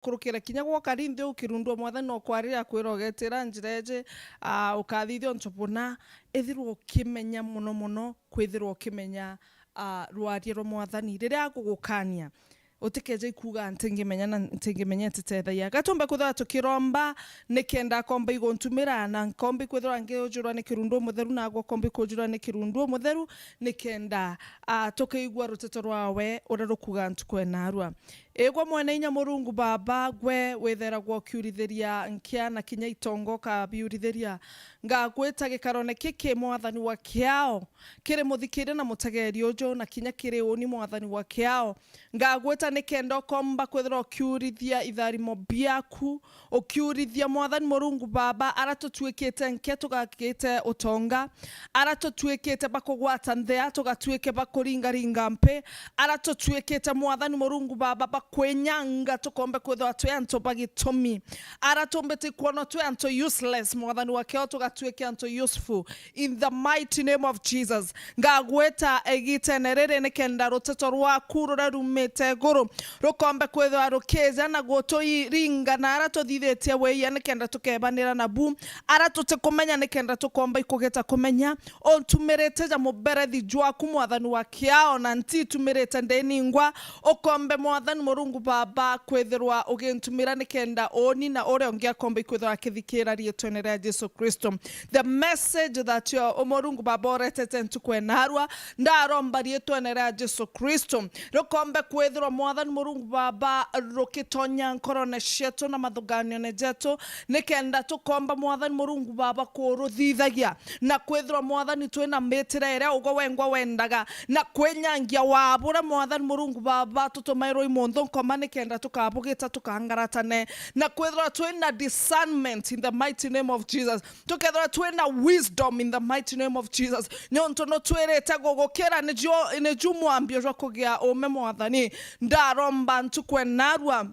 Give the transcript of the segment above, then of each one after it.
kurukira kinya gwa karinde ukirundwa mwathani no kwarira kwirogetera njireje ukathithio ntobona ethirwo kimenya muno kwithirwo kimenya rwarie rwa mwathani riria agugukania utikeje ikuga ntingimenya na ntingimenya titethaia gatumba kwithira tukiromba nikenda komba igontumira na kombi kwithira ngejurwa ni kirundo mutheru na agwo kombi kujurwa ni kirundo mutheru nikenda tukaigwa ruteto rwawe uria rukuga ntukwena egwa mwene inya Murungu Baba gwe wetheragwo kiurithiria nkia na kinya itongo ka biurithiria ngagwita gikarone kiki mwathani wa kiao kiri muthikire na mutegeri ujo na kinya kiri uni mwathani wa kiao ngagwita nikenda komba kwethera kiurithia itharimo biaku ukiurithia mwathani Murungu Baba aratutwikite nke tugakite utonga aratutwikite bakugwata nthea tugatwike bakuringaringa mpe aratutwikite mwathani Murungu Baba kwenyanga tukombe kwethwa twanto bagitomi aratombete kuona twanto useless mwathani wa keo tugatwike anto useful in the mighty name of Jesus ngagweta egitenerere nikenda ruteto rwaku rurumete guru rukombe kwethwa rukeza na goto ringa na aratothithitie weya nikenda tukebanira na bu aratute kumenya nikenda tukomba ikugeta kumenya ontumerete ja muberethi jwaku mwathani wa keo na nti tumerete ndeningwa ukombe mwathani Murungu Baba kwethirwa ugintumira nikenda oni na ore ongia kombe kwethirwa kithikira rietwenera Jesu Kristo the message that you Murungu Baba oretete ntukwenarwa ndaromba rietwenera Jesu Kristo rukombe kwethirwa mwathani Murungu Baba rukitonya nkorone shetu na mathuganio nejetu nikenda tukomba mwathani Murungu Baba kuruthithagia na kwethirwa mwathani twina mitire ira ugo wengwa wendaga na kwenyangia wabura mwathani Murungu Baba tutumairo imondo komane kenda tukabugita tukangaratane na kwethra twina discernment in the mighty name of Jesus tukethra twina wisdom in the mighty name of Jesus nyonto no twerete gogokera ne jumwambio jwa kugia ome mwathani ndaromba ntukwenarwa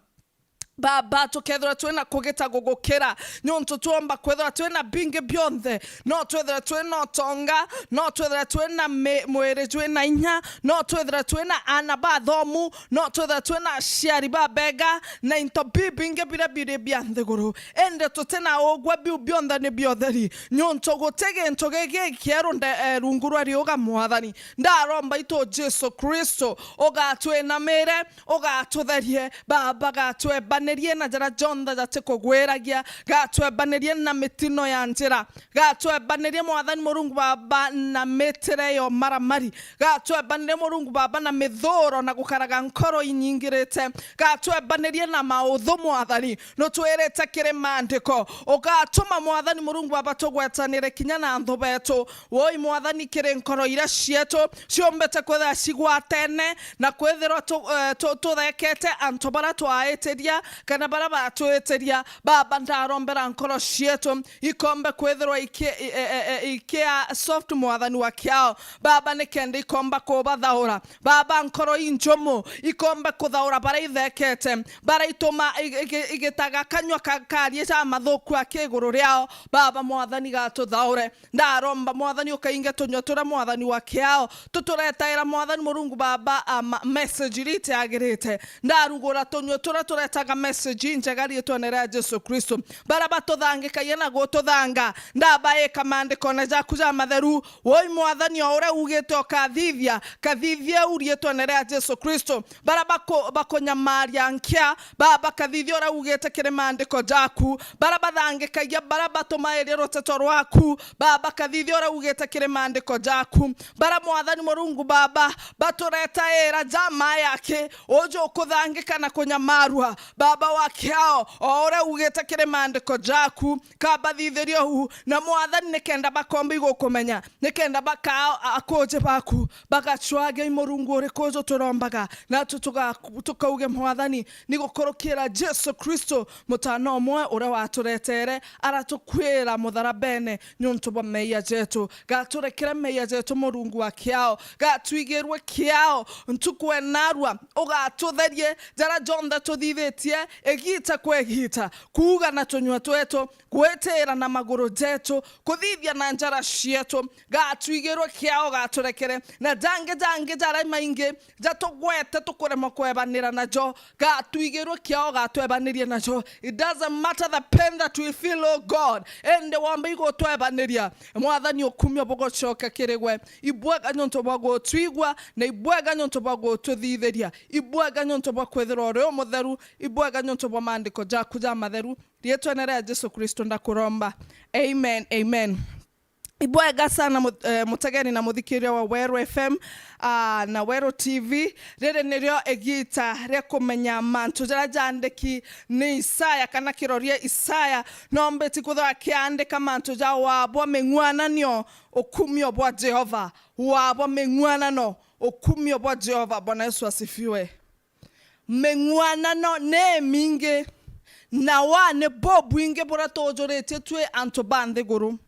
Baba tukethra twena kugeta gogokera nyonto tuomba kwethra twena binge byonthe no twethra twena tonga no twethra twena mwere twena inya no twethra twena anaba thomu no twethra twena shiari babega na into binge bire byanthe guru ende tutena ogwa byonthe ne byotheri nyonto gotege ntogege kiero rungurwa rioga mwathani ndaromba ito Jesu Kristo oga twena mere oga tutherie Baba ga tweba na jara jonda jateko gweragia gatwebanerie na mitino ya njira gatwebanerie mwathani Murungu Baba na metire yo maramari gatwebanerie Murungu Baba na mithoro na gukaraga nkoro inyingirite gatwebanerie na mautho mwathani no twerete kire mandiko ugatuma mwathani Murungu Baba tugwetanire kinya na ntho betu woi mwathani kire nkoro ira cietu ciombete kwetha cigwatene na kwethirwa tuthekete antobara twaeteria kana baraba tweteria Baba ndarombera nkoro cietu ikombe kwethirwa ikia soft mwathani wa kiao Baba nikende ikomba kubathaura Baba nkoro injomo ikombe kuthaura bara ithekete bara ituma igitaga kanywa kakarie cha mathuku akiguru riao Baba mwathani gatuthaure ndaromba mwathani ukainge tunyotura mwathani wa kiao tuturetaira mwathani Murungu Baba message rite agirite ndarugura tunyotura turetaga message njagari etwanera Jesu Kristo baraba tuthangika yena gotuthanga ndabaye kamande kone ja kuja matheru woi mwathani ore ugite kathithia uri etwanera Jesu Kristo baraba bakonyamaria nkia Baba kathithia ore ugite kiremande ko jaku baraba thangika ya baraba tumaire roteto rwaku Baba kathithia ore ugite kiremande ko jaku bara mwathani Murungu Baba batureta era jama yake ojo kuthangika na kunyamarwa Baba wa kiao ore ugete kiremande ko jaku kabathithirio hu na mwathani nikenda bakomba igokumenya nikenda bakao akoje baku bagachwage Murungu ore kozo turombaga na tukauge mwathani nigukorokira Jesu Kristo mutano mwe ore waturetere aratukwira mutharabene nyonto bameya jetu gaturekera meya jetu Murungu wa kiao gatwigerwe kiao ntukwenarwa ogatutherie jara jonda tuthithitie tugerie egita kwe gita kuuga na tunywa twetu gwetera na maguru jetu kuthithia na njara cietu gatwigirwo kiao gaturekere na dange jara maingi jatugwete tukurema kwebanira najo gatwigirwo kiao gatwebanirie najo. It doesn't matter the pain that we feel, oh God, ende wambe igo twebaniria mwathani Ukumio bogocoka kirigwe ibwaga nyonto bwago twigwa na ibwaga nyonto bwago tuthithiria ibwaga nyonto bwa kwethira uri mutheru ibwaga nyonto bwa mandiko jaku ja matheru rietwa na Yesu Kristo ndakuromba, amen, amen. Ibwaga sana mutegeni na muthikiria wa Wero FM na Wero TV rere nirio egita rekomenya mantu jara jandeki ni Isaya kana kiroria Isaya nombe tikutha kiandika mantu ja wabwa Mung'Uanano Ukumio bwa Jehova wabwa Mung'Uanano Ukumio bwa Jehova. Bwana Yesu asifiwe. Mung'Uanano ne minge na wane bobu inge bora tojorete twe antobande guru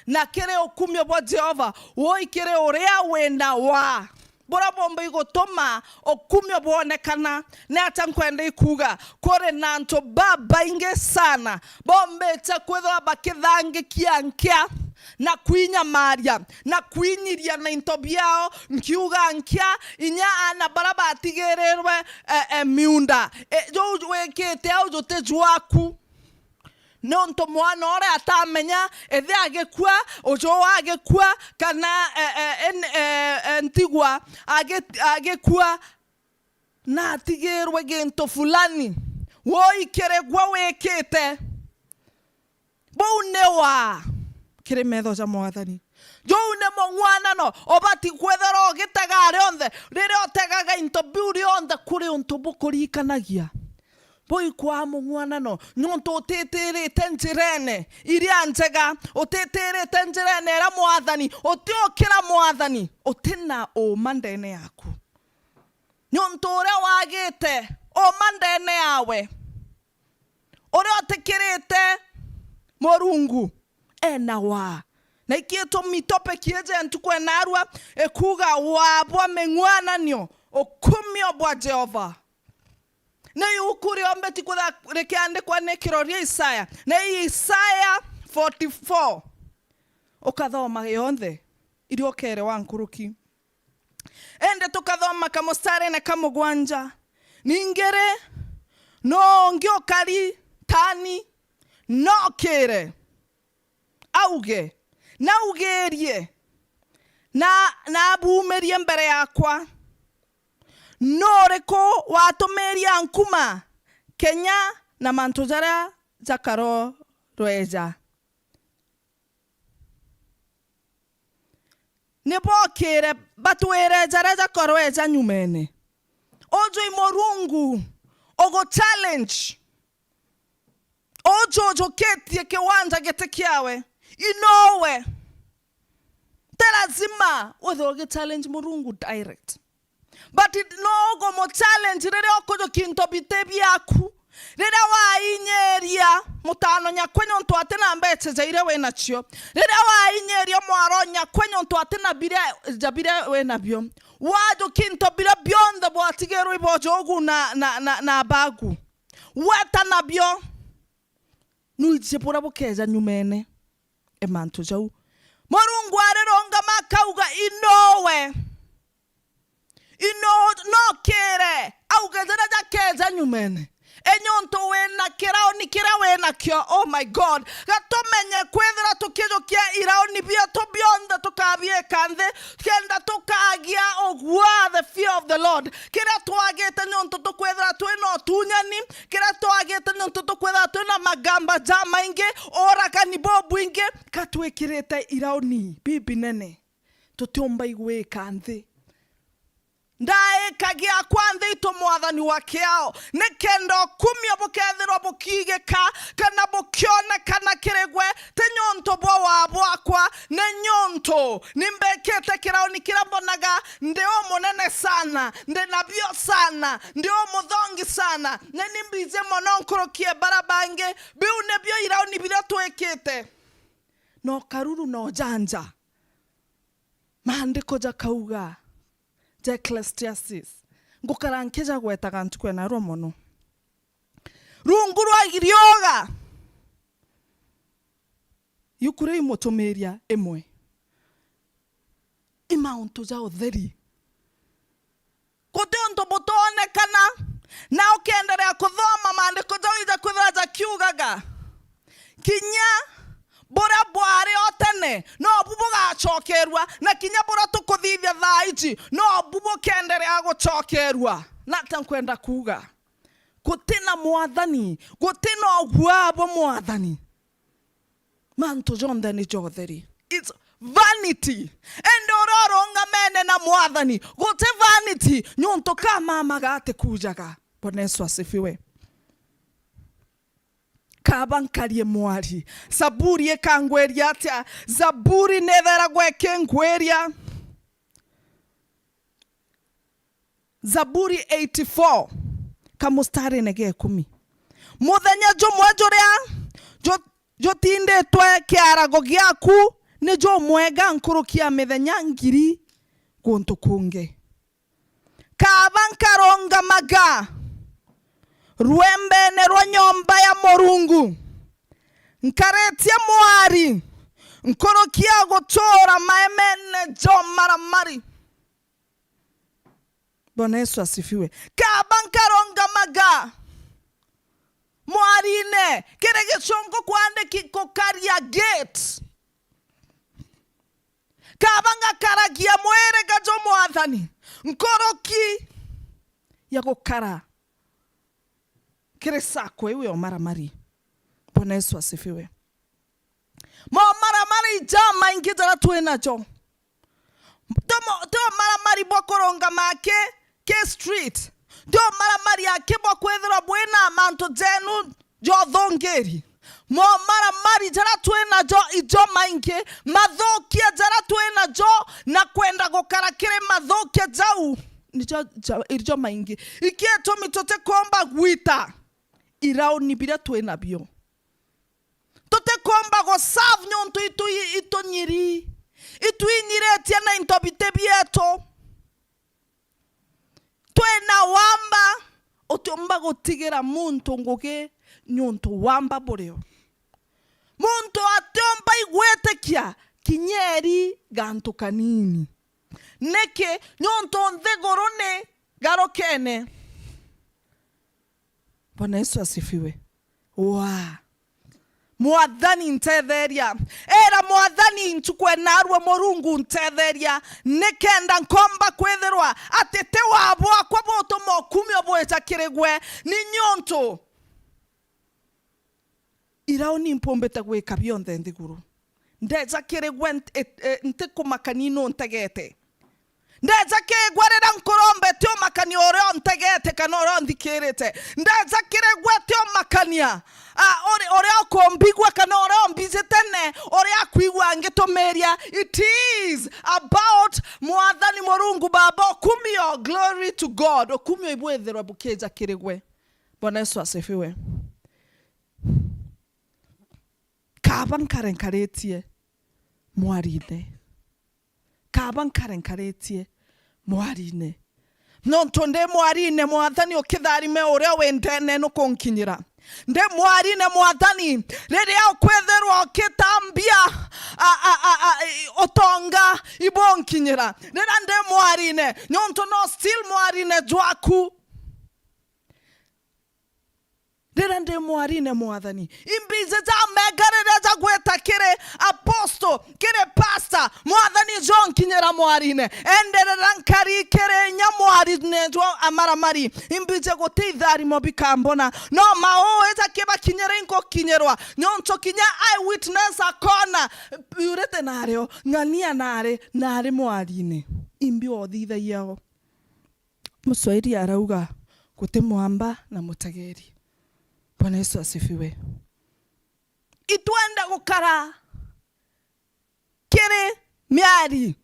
na kere Ukumio bwa Jehova woi kere orea wenda wa bora bomba igotoma Ukumio bwonekana na atankwenda ikuga kore nanto baba inge sana bombe chakwetho bakithange kiankia na kuinya maria na kuinyiria na intobiao nkiuga nkia inya ana baraba atigererwe miunda jo wekete au jote jwaku nonto mwana ore atamenya ethe agekua ojo agekua kana ntigwa agekua na atigerwe gento fulani woi keregwa wekete bonewa kire metho ja mwathani joune Mung'Uanano obati kwethero gitagare onthe rire otegaga into biuri onthe kuri untu bukurikanagia boi kwa Mung'Uanano nonto uteterete njirene iria njega uteterete njirene era mwathani utiokira mwathani utina o mandene yaku nonto ore wagite o mandene yawe ore otekirite morungu ena wa na ikieto mitope kieje ntukwe narwa ekuga wabwa Mung'Uanano Ukumio bwa Jehova na yukuri ombeti kutha rekiandikwa ne kiroria Isaya na Isaya 44 ukathoma yonthe iriokere wankuruki ende tukathoma kamustare na kamugwanja ningere no ngiokari tani no kere auge na ugerie na bumerie mbere yakwa noreko watomeria nkuma Kenya na mantujara jakaro roeja nebokere batwere jara jakaro eja nyumene ojo imorungu ogo challenge ojo ketie kiwanja getekiawe inowe telazima odhoge challenge morungu direct but it no go mo challenge rere okojo kinto bitebi yaku rere wa inyeria mutano nyakwenyo nto atena mbetse zaire we nachio rere wa inyeria mwaro nyakwenyo nto atena bire jabire we nabyo wajo kinto bire beyond the boatigero ibojo ogu na bagu weta nabyo nuije pora bokeza nyumene emanto jau morungu areronga makauga inowe no kere au gazera jakeza nyumene enyonto wena kirao ni kirawe na kyo. Oh my God, gatomenye kwethera tukijo kia irao ni bia to beyond tukabie kande kenda tukagia ogwa the fear of the Lord kira tuageta nyonto tukwethera tweno tunyani kira tuageta nyonto tukwethera twena magamba jama inge ora kanibobu inge katwekirete irao ni bibi nene tutomba igwe kande ndae kagia kwanthe ito mwathani wakiao nekendo Ukumio bukethirwo bukigeka kana bukiona kana kiregwe te nyonto bwa wabwakwa ne nyonto nimbekete kirao nikirabonaga ndeo monene sana nde nabio sana ndeo muthongi sana ne nimbize mononkorokie barabange biune bio irao nibira twekete no karuru no janja maandiko jakauga Ecclesiastes ngukarankeza gwetaga ntukwe na romono rungu rwa irioga yukure imutumiria imwe imauntu za utheri kutonto butonekana na ukiendelea kuthoma maandiko jau ija kwithira kiugaga kinya bora bware otene no bubugacokerwa na kinya bora tukuthithia thaici no bubukenderea gucokerwa na tankwenda kuga gutina mwathani gutina ogwabo mwathani mantu jonde ni jotheri. It's vanity. Endororonga mene na mwathani gute vanity nyonto kama magate kujaga. Bwana Yesu asifiwe. Kabankarie mwari Zaburi ekangweria atia Zaburi nethera gweke ngweria Zaburi 84 kamustari nege 10 muthenya jomwe juria jotindetwe kiarago giaku ni jomwega nkurukia mithenya ngiri guntu kunge kabankaronga maga rwembene rwa nyomba ya Murungu nkaretie mwari nkorokia gutora maemene jomaramari. Bwana Yesu asifiwe. Kabankaronga maga mwarine kere gichongo kwande kikokaria gate kabanga karagia mwere gajo mwathani nkoroki ya gukara kire sako ewe maramari. Bwana Yesu asifiwe. Maramari jama ingitara twenacho to maramari bokoronga make ke street do maramari akibwa kwethira bwena manto jenu jo thongeri maramari jara twena jo ijo mainke mathokia jara twena jo na kwenda gukara kire mathokia jau nijo irjo maingi ikieto mitote komba gwita irao nibira twena bio tote komba go save nyonto itonyiri ituinyiretia na intobite bieto twena wamba otomba gotigera muntu ngoge nyonto wamba boreo muntu atomba igwetekia kinyeri ganto kanini neke nyonto nthegorone garokene. Bwana Yesu asifiwe. Mwathani ntetheria era mwathani nchukwe narwa Murungu ntetheria nekenda nkomba kwethirwa atete wabo akwa boto mokumio bweta kiregwe ni nyonto irao ni mpombeta gwika bionthe ndiguru ndeja kiregwe nte kumakanino ntegete ndeja kegwarira nkorombe tio makani oreo ntegete kana oreo ndikirite ndeja kiregwe tio makania oreo kombigwa kana oreo mbizetene oreo kwigwa ngetomeria. It is about mwathani Murungu baba Ukumio. Glory to God. Ukumio ibwethera bukeja kiregwe. Bwana Yesu asifiwe. Kabankarenkaretie mwarine kabankarenkaretie mwarine nontonde mwarine mwathani okitharime uria wendene no konkinyira nde mwarine mwathani riria ukwetherwa okitambia otonga ibonkinyira riria nde mwarine nonto no still mwarine jwaku rira ndi mwarine mwathani imbize za megarere za gweta kire aposto kire pastor mwathani John kinyera mwarine enderera nkari kire nya mwarine jo amaramari imbize gutithari mobikambona no mao eza kiba kinyera inko kinyerwa nyonto kinya eye witness akona urete nareo ngania nare mwarine imbi othitha yao muswahili arauga gute mwamba na mutegeri. Bwana Yesu asifiwe. Itwenda gukara kire miari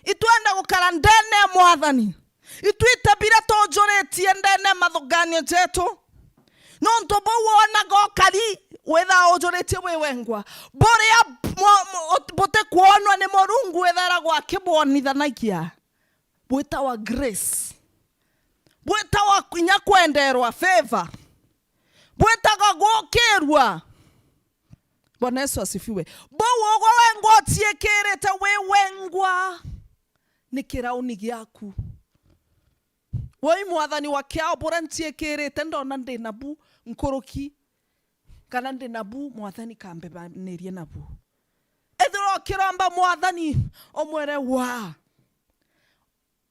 itwenda gukara ndene mwathani itwita bira tojoretie ndene mathuganio jetu nonto bo wona gokari wetha ojoretie wewengwa boria bote kuonwa ni Murungu wethara gwake bonithanagia bwita wa grace bwita wa kunya kwenderwa favor bweta narua. Bwana Yesu asifiwe. Bowogo wengwa tiekerete we wengwa ni kirauni giaku. Woi mwathani wa kiao bora ntiekerete ndona ndi nabu nkoroki kana ndi nabu mwathani kambebanirie nabu. Ethiro kiramba mwathani omwere wa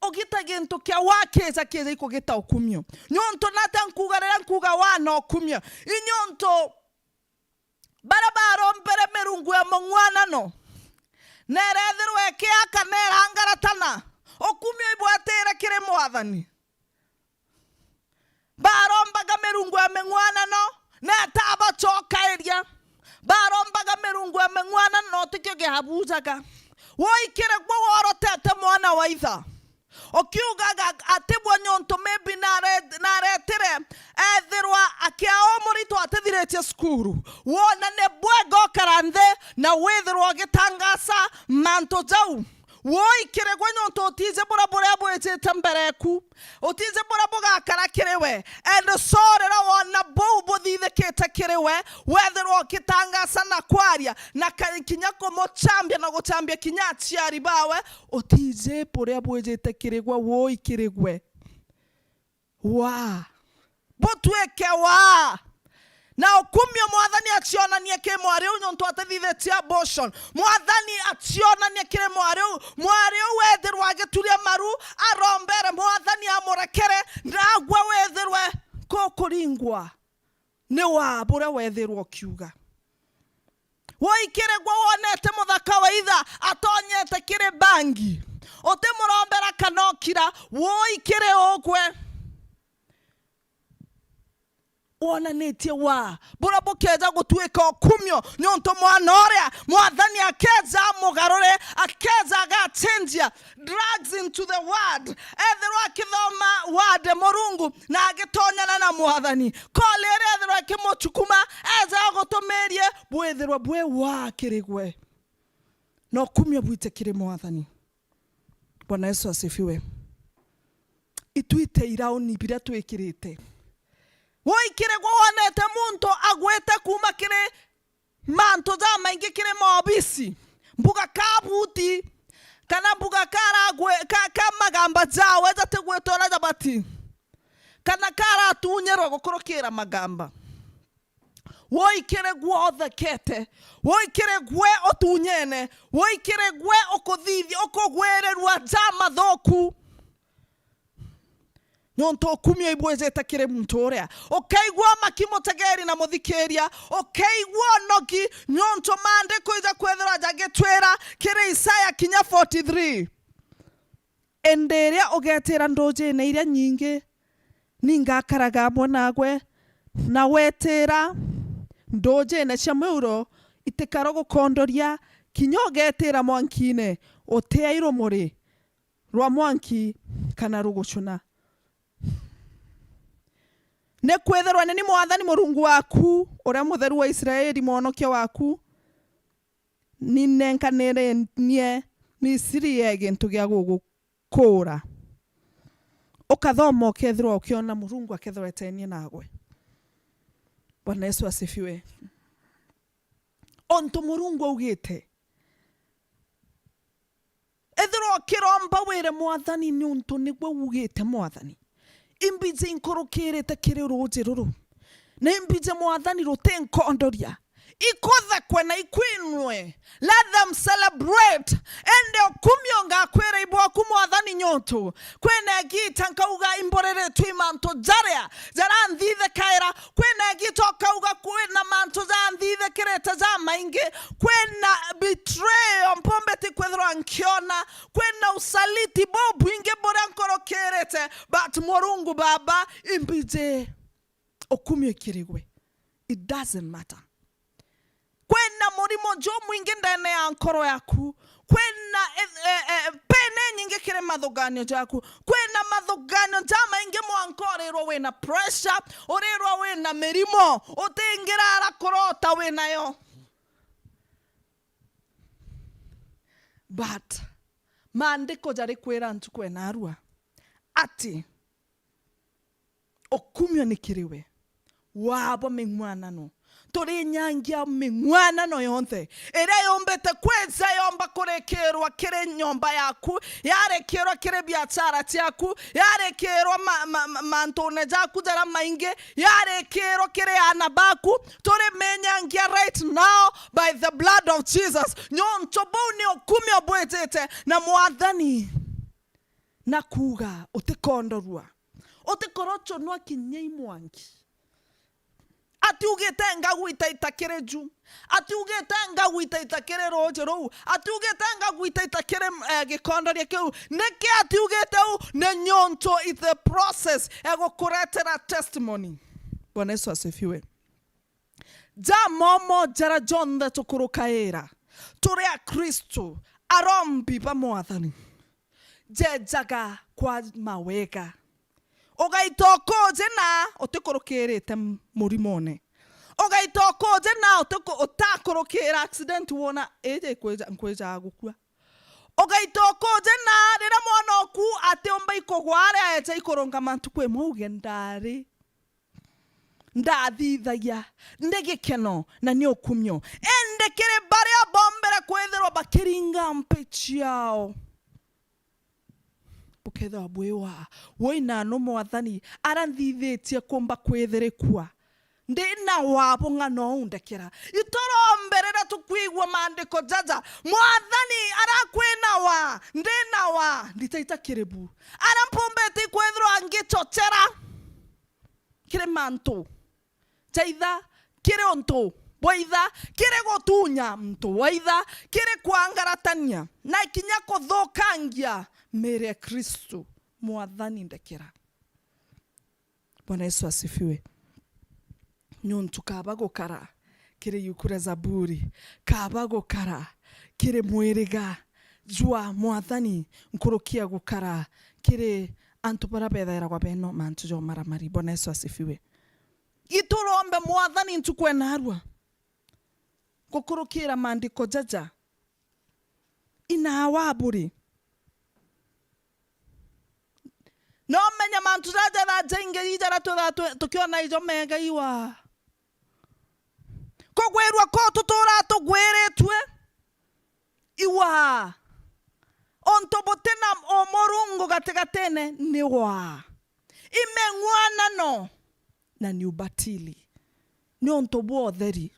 ogita gento kia wakeza keza iko geta ukumio. Nyonto nata nkugarera nkuga wana ukumio. Inyonto barabaro mbere merungu ya Mung'Uanano. Nerethirwe kia kanera angaratana. Ukumio ibwatera kire mwathani. Barombaga merungu ya Mung'Uanano netaba choka eria. Barombaga merungu ya Mung'Uanano tikyo gehabuzaga. Woi kire kwa warotete mwana wa itha. Okiugaga atibwa nyonto maybe naretere ethirwa akiao murito atithiretie skuru wona ne bwego karanthe na withirwa gitangasa manto jau woi kire gwa nyonto otize bora bora bwete mbereku otize bora boga kara kirewe and sorera wona bobo thithe kete kirewe wethirwa gitangasa na kwaria na kinyako mochambia na gochambia kinyachi aribawe otize bora bwete kiregwa woi kiregwe wa botweke wa na Ukumio mwathani achiona nie ke mwari unyonto atithithe abortion mwathani achiona nie kire mwari wethirwa agituria maru arombere mwathani amurekere ndagwa wethirwe kokuringwa ni wa bure wethirwa kiuga woi kire gwa wonete muthaka wa itha atonyete kire bangi ote murombera kanokira woi kire ogwe wona netie wa bora bokeza gutweka Ukumio nyonto mwanoria mwathani akeza mugarore akeza gatsenjia drugs into the word ethirwa kithoma word morungu na agitonyana na mwathani kolere ethirwa kimochukuma eza gotomerie bwethirwa bwe wa kirigwe no Ukumio bwite kire mwathani. Bwana Yesu asifiwe. Ituite irauni bila twekirite woi kire gwa wonete muntu agwete kuma kire manto za maingi kire mobisi mbuga kabuti kana mbuga kara gwe kama gamba zawe zate gwetora zabati kana kara tunyero gokorokera magamba woi kire gwa othekete woi kire gwe otunyene woi kire gwe okothithia okogwererwa jama thoku nyonto Ukumio ibwezete kire muntu uria okaigwa makimotegeri na muthikeria okaigwa noki nyonto mande koiza kwethera jagetwera kire Isaya kinya 43 enderia ogetera ndoje na iria nyingi ningakaraga monagwe na wetera ndoje na chamuro itekaro gukondoria kinyogetera mwankine oteairo muri rwa mwanki kana rugucuna ne kwetherwa ni mwathani murungu waku uria mutheru wa Israeli mwonokia waku ni nenkanere nie Misiri yegintu gia gugukura ukathoma ukethirwa ukiona murungu akethretenie nagwe. Bwana Yesu asifiwe. Onto murungu ugite ethirwa kiromba wire mwathani ni untu nigwe ugite mwathani imbize inkorokirete kire roje ruru na imbize mwathani rutenkondoria ikothe kwena ikwinwe let them celebrate ende Ukumio ngakwera ibwaku mwathani nyonto kwena gita nkauga imborere twimanto jaria zaranthithe kaira kwena gita kauga kwena manto zanthithe kirete za maingi kwena betrayal mpombeti kwethra nkiona kwena usaliti bobu inge bora nkorokirete but murungu baba imbize Ukumio kirigwe it doesn't matter. Kwena murimo jo mwingi ndene ya nkoro yaku kwena pene nyingi kire mathuganio jaku kwena mathuganio jama ingi mwankorerwo wina pressure orirwo wina mirimo utingira ara korota winayo but maandiko jari kwera ntu kwena arua ati Ukumio ni kiriwe wabo Mung'Uanano turi nyangia ming'uanano yonthe ira yombete kweza yomba kurekerwa kire nyomba yaku yarekerwa kire biashara ciaku yarekerwa mantone jaku jara mainge yarekerwa kire ana baku turi menyangia right now by the blood of Jesus nyonto buni Ukumio bwetete na mwathani na kuga utikondorua utikorocho no kinyei mwangi ati ugete ngagwita itakire ju ati ugete ngagwita itakire roje ro ati ugete ngagwita itakire gikondoria kiu neke ati ugete u ne nyonto is the process ego kuretera testimony. Bwana Yesu asifiwe. Momo jara jonda tukurukaera turi a Kristo arombi pa mwathani jejaga kwa mawega ogaitokoje na otikorokirite murimone ogaitokoje na otakorokira accident wona eje kweja gukua ogaitokoje na rira mwana oku ate omba ikogware eje ikoronga mantu kwe mauge ndathithagia ndegekeno na ni Ukumio endekere baria bombera kwethero bakiringa mpechiao buketho bwewa woina no mwathani aranthithitie kumba kwithirekwa ndina wabo ngano undekera itoromberera tukwigwa mandiko jaja mwathani arakwina ndina wa nditaita kirebu arampombete kwethro angichochera kire manto chaitha kire onto boitha kire gotunya mtu waitha kire kwangaratania na kinya kuthokangia mere Kristo mwathani ndekera. Bwana Yesu asifiwe. Nyontu kabago kara kire yukura zaburi kabago kara kire mwiriga jua mwathani nkurukia gukara kire antu para bedera kwa beno mantu jo maramari. Bwana Yesu asifiwe. Iturombe mwathani ntukwe narua kukurukira mandiko jaja ina waburi no menya mantu jaja da jenge ijara to tukiona ijo mega iwa kogwerwa ko tutora to gweretwe iwa onto botena omorungo gategatene niwa imeng'uanano na ni ubatili ni onto botheri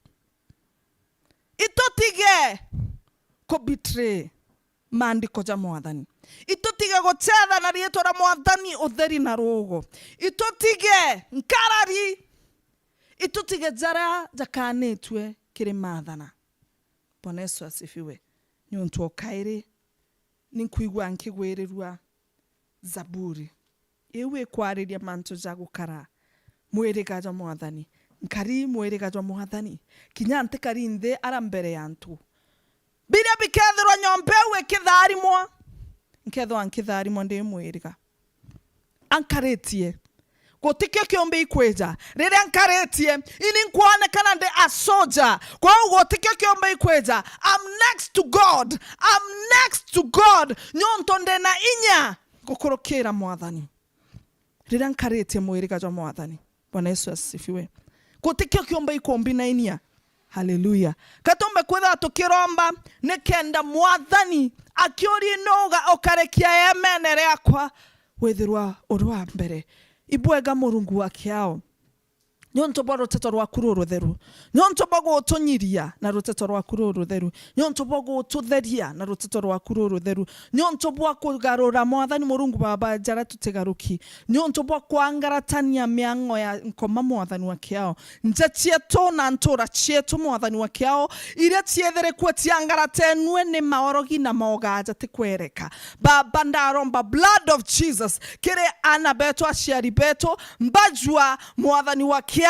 itotige ko betray mandiko ja mwathani itotige gocetha na rieto ra mwathani utheri na rogo itotige nkarari itotige jara jakanetwe kire mathana. Bwana Yesu asifiwe. Ni onto okaire ni kuigwa nkigwerirwa zaburi ewe kwariria mantu ja gukara mwiriga ja mwathani nkari mwiriga ja mwathani kinya ntekari nthe arambere yantu biria bikethirwa nyombewe kitharimwa nkethwa nkitharimwa ndi mwiriga ankaretie gotikio kiombe ikweja rire ankaretie ini nkwanekana ndi a soldier kwa gotikio kiombe ikweja I'm next to God nyonto ndena inya gukurukira mwathani rire ankaretie mwiriga ja mwathani. Bwana Yesu asifiwe. Gotikio kiombe ikombinainia. Hallelujah. Katombe kwetha tukiromba nikenda mwathani akiori noga okarekia emenere akwa wethirwa urwa mbere ibwega murungu wakiao nyonto bwa ruteto rwa kururu theru nyonto bwa utunyiria na ruteto rwa kururu theru nyonto bwa ututheria na ruteto rwa kururu theru nyonto bwa kugarura mwathani murungu baba jara tutigaruki nyonto bwa kwangaratania miango ya nkoma mwathani wakiao njatie to na ntura chieto mwathani wakiao ire tiethere kwetiangaratenwe ni maorogi na maogaja tikwereka baba ndaromba blood of Jesus kire anabeto ashiari beto mbajwa mwathani wakiao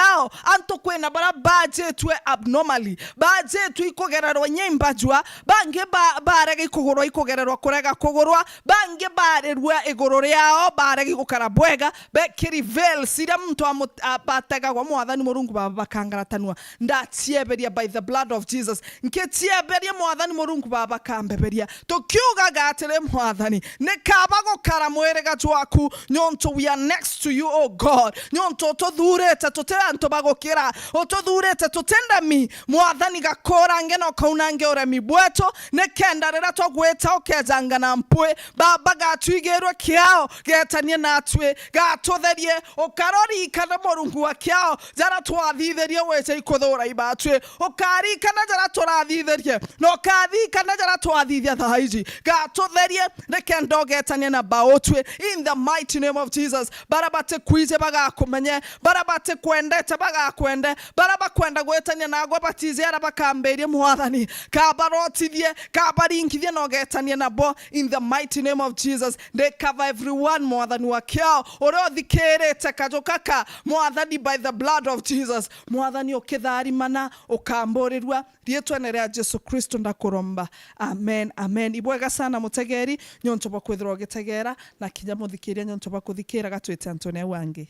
anto kwena bara budgetwe abnormally budgetwe ikogererwa nyembajwa bange barege ikogorwa ikogererwa kurega kogorwa bange barerwa igoro yao barege gukara bwega bekiri vel sira mtu apatega kwa mwathani murungu baba bakangaratanwa ndatieberia by the blood of Jesus nketieberia mwathani murungu baba kambeberia tokiuga gatire mwathani nekabago kara mwerega twaku nyonto we are next to you oh God nyonto to thureta tote anto bagukira ututhurite tutendemi mwathani gakorange no kaunange uremi bwetu nikenda rira twagwita ukejanga na mpwe baba gatwigirwe kiao getanie natwe gatutherie ukarori kana morungu wa kiao jara twathithirie wece ikuthura ibatwe ukari kana jara turathithirie no kathi kana jara twathithia thaici gatutherie nikenda getanie na baotwe in the mighty name of Jesus. Barabate kwize bagakumenye barabate kwendete bagakwende barabakwenda gwetania na gwabatize arabakamberie mwathani kabarotithie kabarinkithie no getanie na bo in the mighty name of Jesus. They cover everyone mwathani wakiao orothikirite kajokaka mwathani by the blood of Jesus. Mwathani ukitharimana ukamburirwa rietwa ria Jesu Kristo ndakuromba amen amen. Ibwega sana mutegeri nyontoba kwithirwo gitegera na kinya muthikiria nyontoba kuthikira gatwite Antonia wangi.